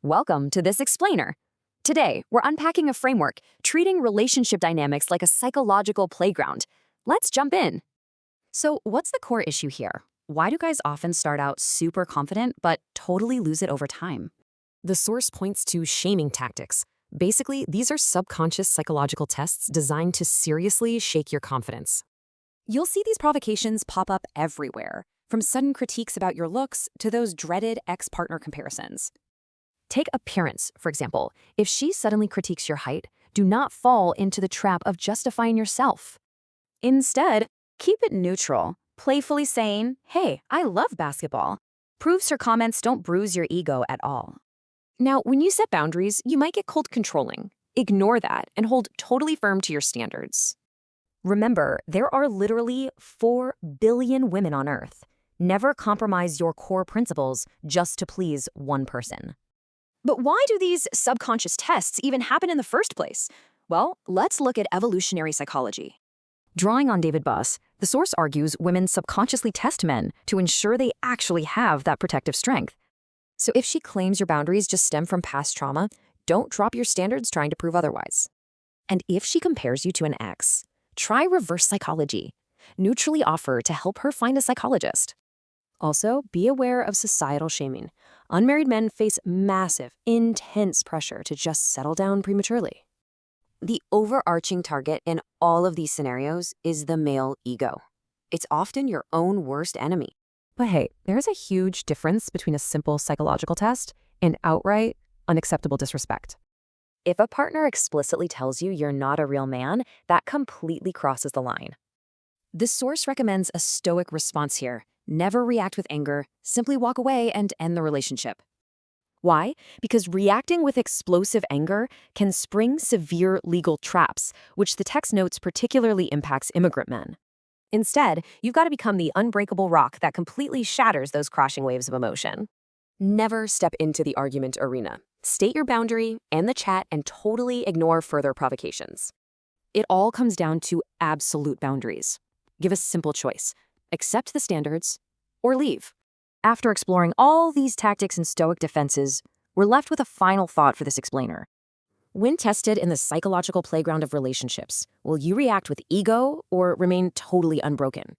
Welcome to this explainer. Today, we're unpacking a framework, treating relationship dynamics like a psychological playground. Let's jump in. So, what's the core issue here? Why do guys often start out super confident but totally lose it over time? The source points to shaming tactics. Basically, these are subconscious psychological tests designed to seriously shake your confidence. You'll see these provocations pop up everywhere, from sudden critiques about your looks to those dreaded ex-partner comparisons. Take appearance, for example. If she suddenly critiques your height, do not fall into the trap of justifying yourself. Instead, keep it neutral, playfully saying, "Hey, I love basketball." Proves her comments don't bruise your ego at all. Now, when you set boundaries, you might get cold controlling. Ignore that and hold totally firm to your standards. Remember, there are literally 4 billion women on Earth. Never compromise your core principles just to please one person. But why do these subconscious tests even happen in the first place? Well, let's look at evolutionary psychology. Drawing on David Buss, the source argues women subconsciously test men to ensure they actually have that protective strength. So if she claims your boundaries just stem from past trauma, don't drop your standards trying to prove otherwise. And if she compares you to an ex, try reverse psychology. Neutrally offer to help her find a psychologist. Also, be aware of societal shaming. Unmarried men face massive, intense pressure to just settle down prematurely. The overarching target in all of these scenarios is the male ego. It's often your own worst enemy. But hey, there's a huge difference between a simple psychological test and outright, unacceptable disrespect. If a partner explicitly tells you you're not a real man, that completely crosses the line. The source recommends a stoic response here. Never react with anger, simply walk away and end the relationship. Why? Because reacting with explosive anger can spring severe legal traps, which the text notes particularly impacts immigrant men. Instead, you've got to become the unbreakable rock that completely shatters those crashing waves of emotion. Never step into the argument arena. State your boundary, end the chat, and totally ignore further provocations. It all comes down to absolute boundaries. Give a simple choice. Accept the standards, or leave. After exploring all these tactics and stoic defenses, we're left with a final thought for this explainer. When tested in the psychological playground of relationships, will you react with ego or remain totally unbroken?